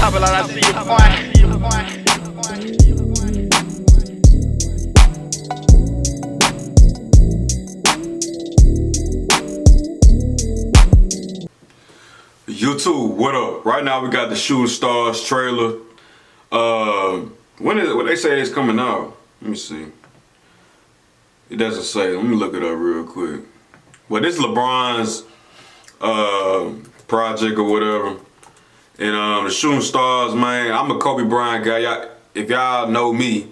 Top it like I see you, boy. YouTube, what up? Right now we got the Shooting Stars trailer. When is it? What they say it's coming out? Let me see. It doesn't say. Let me look it up real quick. Well, this is LeBron's project or whatever. And the Shooting Stars, man, I'm a Kobe Bryant guy. If y'all know me,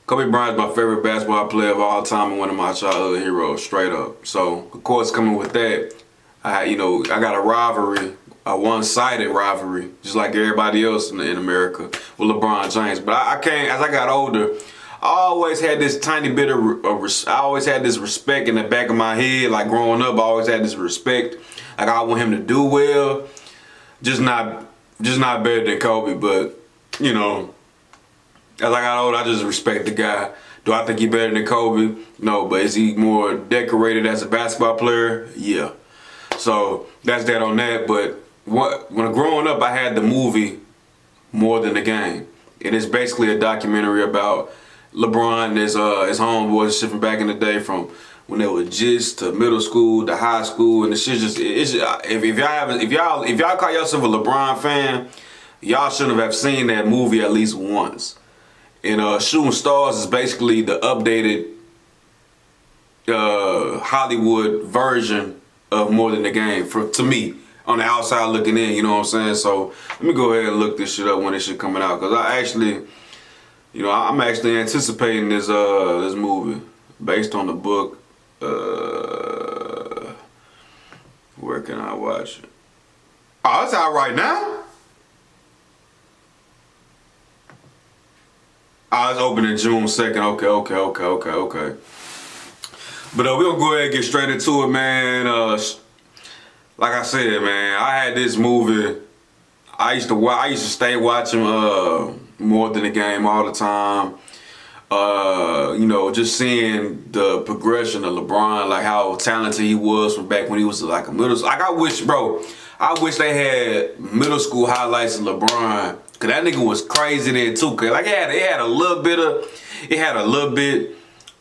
Kobe Bryant's my favorite basketball player of all time and one of my childhood heroes, straight up. So, of course, coming with that, I got a rivalry, a one-sided rivalry, just like everybody else in America with LeBron James. But I can't, as I got older, I always had this tiny bit of, I always had this respect in the back of my head. Like growing up, I always had this respect. Like I want him to do well, just not better than Kobe. But you know, as I got older, I just respect the guy. Do I think he better than Kobe? No, but is he more decorated as a basketball player? Yeah. So that's that on that. But when growing up, I had the movie More Than the Game. And it's basically a documentary about LeBron and his homeboys shit from back in the day, from when they were just to middle school to high school, and the shit just if y'all call yourself a LeBron fan, y'all should have seen that movie at least once. And Shooting Stars is basically the updated Hollywood version of More Than the Game to me, on the outside looking in, you know what I'm saying? So let me go ahead and look this shit up when this shit coming out, because I'm actually anticipating this movie based on the book. Where can I watch it? Oh, it's out right now? Oh, it's opening June 2nd. Okay. But we're gonna go ahead and get straight into it, man. Like I said, man, I had this movie. I used to stay watching More Than the Game all the time. Just seeing the progression of LeBron, like how talented he was from back when he was like a middle school. Like I wish they had middle school highlights of LeBron, cause that nigga was crazy then too. Cause like it had a little bit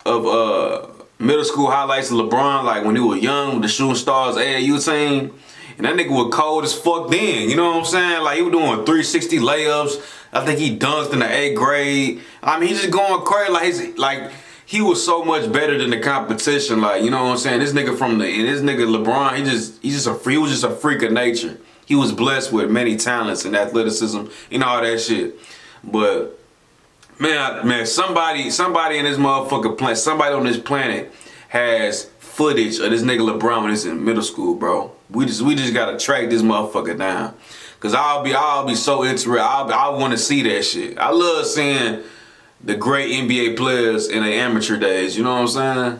of middle school highlights of LeBron, like when he was young with the Shooting Stars AAU team. And that nigga was cold as fuck then, you know what I'm saying? Like he was doing 360 layups. I think he dunked in the 8th grade. I mean, he's just going crazy. He was so much better than the competition. Like, you know what I'm saying? This nigga LeBron, he was just a freak of nature. He was blessed with many talents and athleticism and all that shit. But man, somebody in this motherfucker planet, somebody on this planet has footage of this nigga LeBron when he's in middle school, bro. We just gotta track this motherfucker down, cause I'll be so interested. I want to see that shit. I love seeing the great NBA players in their amateur days. You know what I'm saying?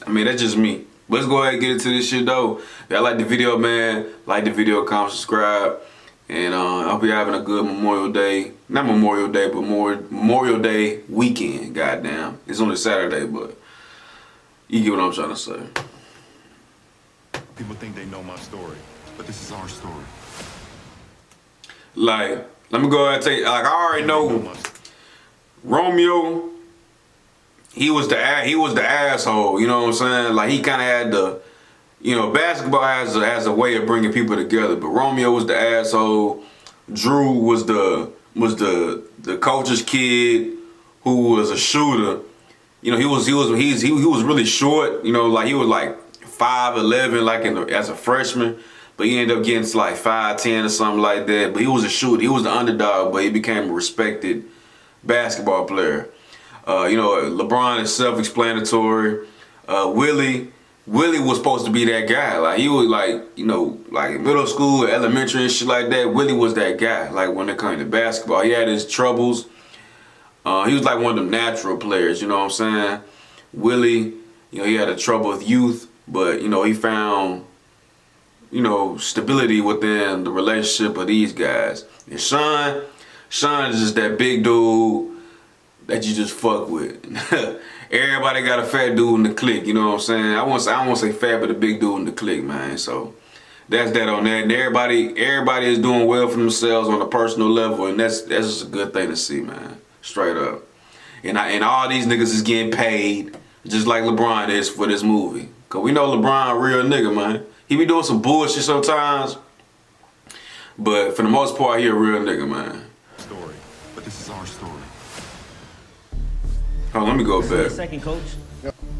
I mean, that's just me. But let's go ahead and get into this shit though. If y'all like the video, man, like the video, comment, subscribe, and I hope you're having a good Memorial Day. Not Memorial Day, but Memorial Day weekend. Goddamn, it's only Saturday, but you get what I'm trying to say. People think they know my story, but this is our story. Like, let me go ahead and take. Like, I already know Romeo. He was the asshole. You know what I'm saying? Like, he kind of had the, basketball has a way of bringing people together. But Romeo was the asshole. Drew was the coach's kid who was a shooter. He was really short. Like he was like 5'11", like as a freshman, but he ended up getting to like 5'10" or something like that. But he was a shooter. He was the underdog, but he became a respected basketball player. LeBron is self-explanatory. Willie was supposed to be that guy. Like he was like middle school, elementary and shit like that. Willie was that guy. Like when it came to basketball, he had his troubles. He was like one of them natural players. You know what I'm saying? Willie, he had a trouble with youth. But, he found, stability within the relationship of these guys. And Sean is just that big dude that you just fuck with. Everybody got a fat dude in the clique, you know what I'm saying? I won't say fat, but a big dude in the clique, man. So, that's that on that. And everybody is doing well for themselves on a personal level, and that's just a good thing to see, man. Straight up. And all these niggas is getting paid just like LeBron is for this movie. Cause we know LeBron a real nigga, man. He be doing some bullshit sometimes, but for the most part, he a real nigga, man. Story, but this is our story. Hold on, let me go Just need a back. second, coach.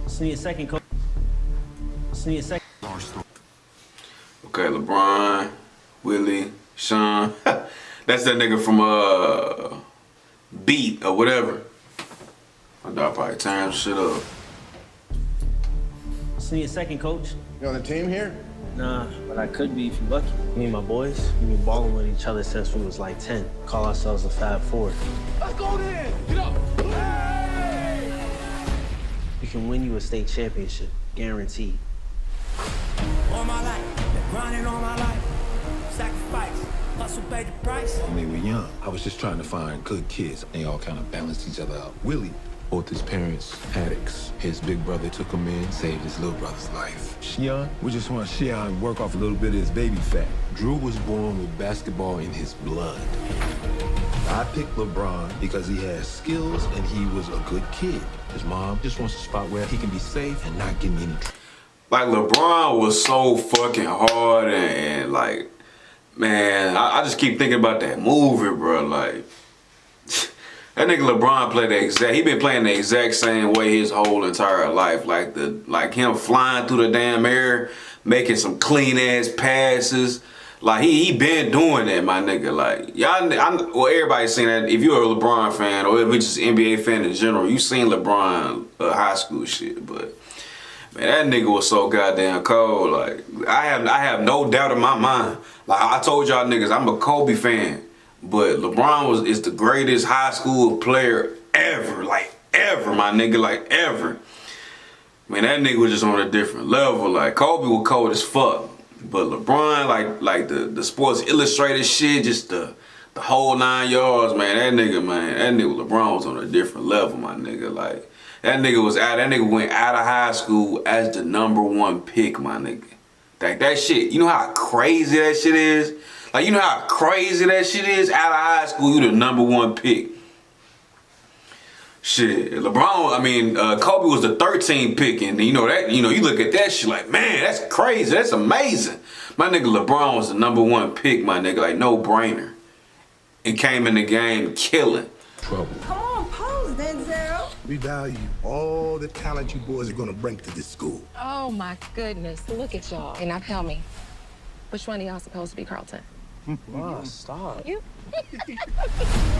Just need a second, coach. Just need a second. Our story. Okay, LeBron, Willie, Sean. That's that nigga from Beat or whatever. My dog probably tearing shit up. Just need a second, coach. You on the team here? Nah, but I could be if you lucky. Me and my boys, we've been balling with each other since we was like 10. Call ourselves the Fab Four. Let's go then. Get up. Hey! We can win you a state championship, guaranteed. All my life, been grinding all my life. Sacrifice, hustle, pay the price. When they were young, I was just trying to find good kids. They all kind of balanced each other out. Willie, both his parents addicts. His big brother took him in, saved his little brother's life. Shion, we just want Shion to work off a little bit of his baby fat. Drew was born with basketball in his blood. I picked LeBron because he has skills and he was a good kid. His mom just wants a spot where he can be safe and not get in any trouble. Like, LeBron was so fucking hard and like, man, I just keep thinking about that movie, bro. Like, that nigga LeBron he been playing the exact same way his whole entire life. Like him flying through the damn air, making some clean ass passes. Like he been doing that, my nigga. Like y'all, everybody's seen that. If you're a LeBron fan or if you're just an NBA fan in general, you seen LeBron high school shit. But man, that nigga was so goddamn cold. Like I have no doubt in my mind. Like I told y'all niggas, I'm a Kobe fan. But LeBron is the greatest high school player ever. Like, ever, my nigga. Like, ever. Man, that nigga was just on a different level. Like, Kobe was cold as fuck. But LeBron, like the Sports Illustrated shit, just the whole 9 yards, man. That nigga LeBron was on a different level, my nigga. Like, that nigga went out of high school as the #1 pick, my nigga. Like, that shit, you know how crazy that shit is? Like, you know how crazy that shit is? Out of high school, you the #1 pick. Shit, Kobe was the 13th pick, and you look at that shit like, man, that's crazy, that's amazing. My nigga LeBron was the #1 pick, my nigga, like no brainer. And came in the game killing. Trouble. Come on, pose, Denzel. We value all the talent you boys are gonna bring to this school. Oh my goodness, look at y'all. And now tell me, which one of y'all supposed to be Carlton? Wow, stop. You?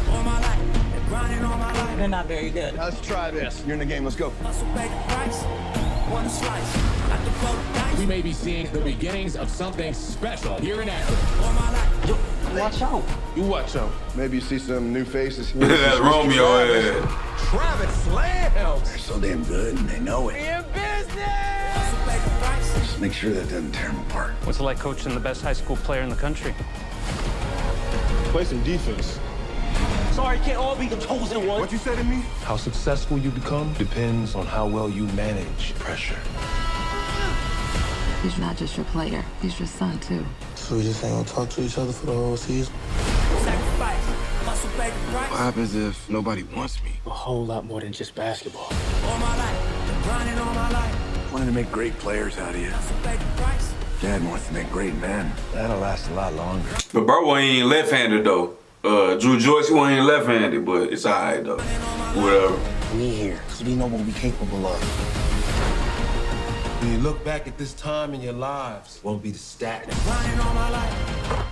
All my life, been grinding all my life. They're not very good. Let's try this. You're in the game. Let's go. Hustle, pay the price. One slice, got to roll the dice. We may be seeing the beginnings of something special here in Akron. All my life, Watch out. You watch out. Maybe you see some new faces. That's Romeo head. Travis Lambs! They're so damn good and they know it. In business. hustle, pay the price. Just make sure that doesn't tear them apart. What's it like coaching the best high school player in the country? Play some defense. Sorry, can't all be the chosen one. What you say to me? How successful you become depends on how well you manage pressure. He's not just your player, he's your son too. So we just ain't gonna talk to each other for the whole season? Sacrifice, hustle, pay the price. What happens if nobody wants me? A whole lot more than just basketball. All my life, been grinding all my life. Wanted to make great players out of you. Hustle, pay the price. Dad wants to make great men. That'll last a lot longer. But bro ain't left-handed though. Drew Joyce, he wasn't left-handed, but it's alright though. Whatever. We here, because we know what we're capable of. When you look back at this time in your lives, it won't be the stats. Grinding all my life.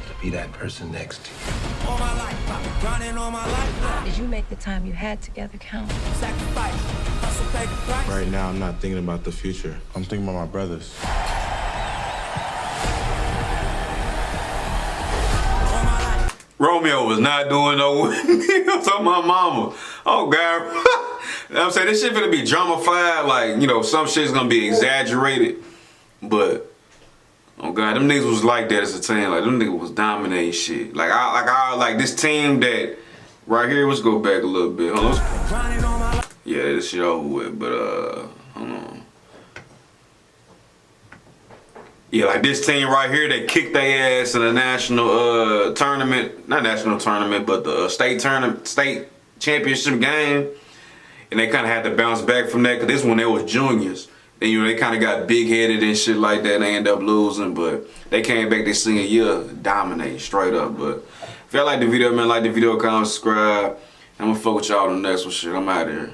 It'll be that person next to you. All my life, I've been grinding all my life. Did you make the time you had together count? Sacrifice, hustle, pay the price. Right now, I'm not thinking about the future. I'm thinking about my brothers. Romeo was not doing no he was talking about mama. Oh God. You know what I'm saying? This shit finna be dramatified, like, some shit's gonna be exaggerated. But oh God, them niggas was like that as a team. Like them niggas was dominating shit. Like this team that right here, let's go back a little bit. Hold on. Yeah, this shit over with, but hold on. Yeah, like this team right here, they kicked their ass in the national tournament, not national tournament, but the state championship game, and they kind of had to bounce back from that because this one they was juniors. Then you know they kind of got big headed and shit like that, and they ended up losing. But they came back their senior year dominating straight up. But if y'all like the video, man, like the video, comment, subscribe. I'm gonna fuck with y'all on the next one. Shit, I'm out of here.